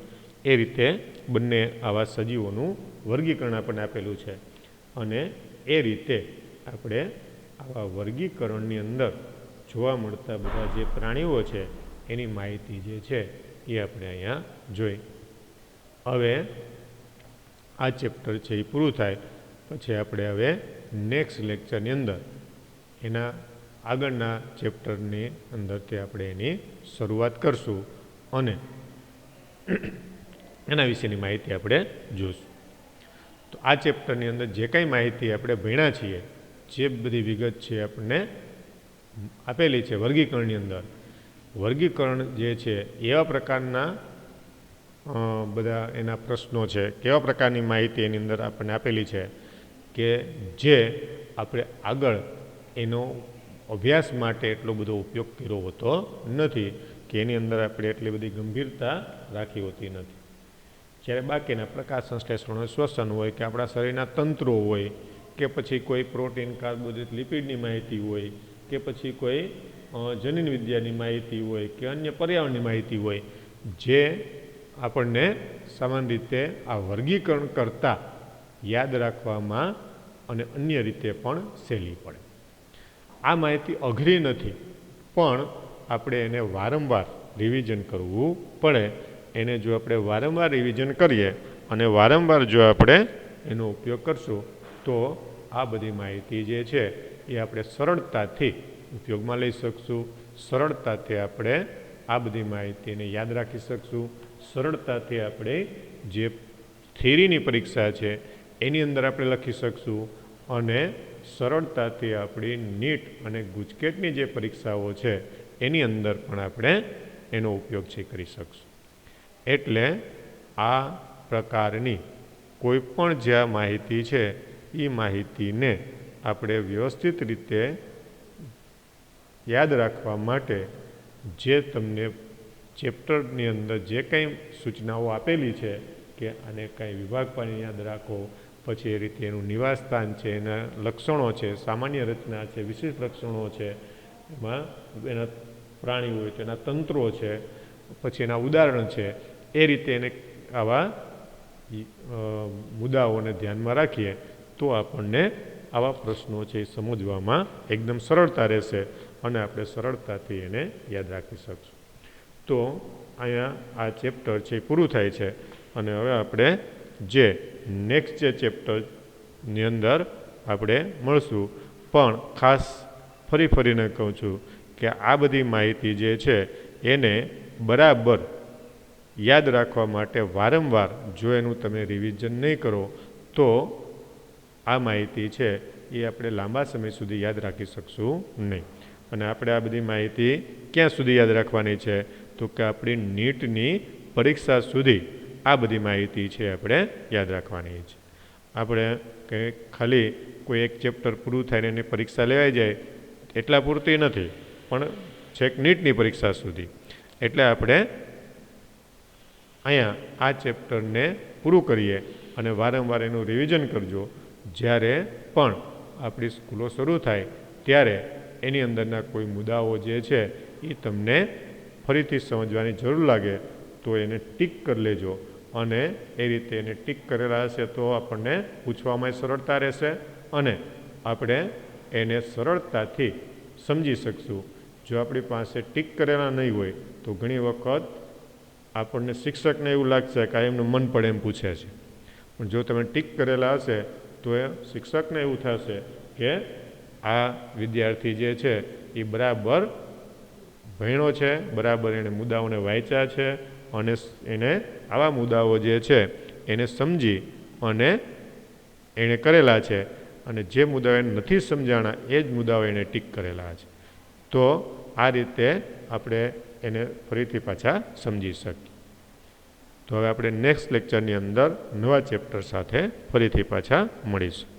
એ રીતે બંને આવા સજીવોનું વર્ગીકરણ આપણને આપેલું છે. અને એ રીતે આપણે આવા વર્ગીકરણની અંદર જોવા મળતા બધા જે પ્રાણીઓ છે એની માહિતી જે છે એ આપણે અહીંયા જોઈ. હવે આ ચેપ્ટર છે એ પૂરું થાય પછી આપણે હવે નેક્સ્ટ લેક્ચરની અંદર એના આગળના ચેપ્ટરની અંદરથી આપણે એની શરૂઆત કરશું અને એના વિશેની માહિતી આપણે જોઈશું. તો આ ચેપ્ટરની અંદર જે કંઈ માહિતી આપણે ભણ્યા છીએ, જે બધી વિગત છે આપણને આપેલી છે વર્ગીકરણની અંદર, વર્ગીકરણ જે છે એવા પ્રકારના બધા એના પ્રશ્નો છે, કેવા પ્રકારની માહિતી એની અંદર આપણને આપેલી છે કે જે આપણે આગળ એનો અભ્યાસ માટે એટલો બધો ઉપયોગ કર્યો હોતો નથી, કે એની અંદર આપણે એટલી બધી ગંભીરતા રાખી હોતી નથી. જ્યારે બાકીના પ્રકાશ સંશ્લેષણ, શ્વસન હોય કે આપણા શરીરના તંત્રો હોય કે પછી કોઈ પ્રોટીન, કાર્બોહાઈડ્રેટ, લિપિડની માહિતી હોય કે પછી કોઈ જનીન વિદ્યાની માહિતી હોય કે અન્ય પર્યાવરણની માહિતી હોય, જે આપણને સામાન્ય રીતે આ વર્ગીકરણ કરતાં યાદ રાખવામાં અને અન્ય રીતે પણ સહેલી પડે. આ માહિતી અઘરી નથી, પણ આપણે એને વારંવાર રિવિઝન કરવું પડે. એને જો આપણે વારંવાર રિવિઝન કરીએ અને વારંવાર જો આપણે એનો ઉપયોગ કરશું તો આ બધી માહિતી જે છે એ આપણે સરળતાથી ઉપયોગમાં લઈ શકશું. સરળતાથી આપણે આ બધી માહિતીને યાદ રાખી શકશું. સરળતાથી આપણે જે થિયરીની પરીક્ષા છે એની અંદર આપણે લખી શકશું અને સરળતાથી આપણી નીટ અને ગુજકેટની જે પરીક્ષાઓ છે એની અંદર પણ આપણે એનો ઉપયોગ છે કરી શકશું. એટલે આ પ્રકારની કોઈ પણ જે માહિતી છે એ માહિતીને આપણે વ્યવસ્થિત રીતે યાદ રાખવા માટે જે તમને ચેપ્ટરની અંદર જે કંઈ સૂચનાઓ આપેલી છે કે આને કાંઈ વિભાગ પાડીને યાદ રાખો, પછી એ રીતે એનું નિવાસસ્થાન છે, એના લક્ષણો છે, સામાન્ય રચના છે, વિશિષ્ટ લક્ષણો છે, એમાં એના પ્રાણીઓ હોય તો એના તંત્રો છે, પછી એના ઉદાહરણ છે, એ રીતે એને આવા મુદ્દાઓને ધ્યાનમાં રાખીએ તો આપણને આવા પ્રશ્નો છે એ સમજવામાં એકદમ સરળતા રહેશે અને આપણે સરળતાથી એને યાદ રાખી શકશું. તો અહીંયા આ ચેપ્ટર છે એ પૂરું થાય છે અને હવે આપણે જે નેક્સ્ટ જે ચેપ્ટરની અંદર આપણે મળશું. પણ ખાસ ફરીને કહું છું કે આ બધી માહિતી જે છે એને બરાબર યાદ રાખવા માટે વારંવાર જો એનું તમે રિવિઝન નહીં કરો તો આ માહિતી છે એ આપણે લાંબા સમય સુધી યાદ રાખી શકશું નહીં. અને આપણે આ બધી માહિતી ક્યાં સુધી યાદ રાખવાની છે તો કે આપણી નીટની પરીક્ષા સુધી આ બધી માહિતી છે આપણે યાદ રાખવાની છે. આપણે કે ખાલી કોઈ એક ચેપ્ટર પૂરું થાય ને એની પરીક્ષા લેવાઈ જાય એટલા પૂરતી નથી, પણ છેક નીટની પરીક્ષા સુધી. એટલે આપણે અહીંયા આ ચેપ્ટરને પૂરું કરીએ અને વારંવાર એનું રિવિઝન કરજો. જ્યારે પણ આપણી સ્કૂલો શરૂ થાય ત્યારે એની અંદરના કોઈ મુદ્દાઓ જે છે એ તમને ફરીથી સમજવાની જરૂર લાગે તો એને ટીક કરી લેજો અને એ રીતે એને ટીક કરેલા હશે તો આપણને પૂછવામાં સરળતા રહેશે અને આપણે એને સરળતાથી સમજી શકશું. જો આપણી પાસે ટીક કરેલા નહીં હોય તો ઘણી વખત આપણને શિક્ષકને એવું લાગશે કે આ એમનું મન પડે એમ પૂછે છે, પણ જો તમે ટીક કરેલા હશે તો એ શિક્ષકને એવું થશે કે આ વિદ્યાર્થી જે છે એ બરાબર ભણ્યો છે, બરાબર એણે મુદ્દાઓને વાંચ્યા છે અને એને આવા મુદ્દાઓ જે છે એને સમજી અને એણે કરેલા છે અને જે મુદ્દાઓ એને નથી સમજાણા એ જ મુદ્દાઓ એણે ટીક કરેલા છે. તો આ રીતે આપણે એને ફરીથી પાછા સમજી શકીએ. તો હવે આપણે નેક્સ્ટ લેક્ચરની અંદર નવા ચેપ્ટર સાથે ફરીથી પાછા મળીશું.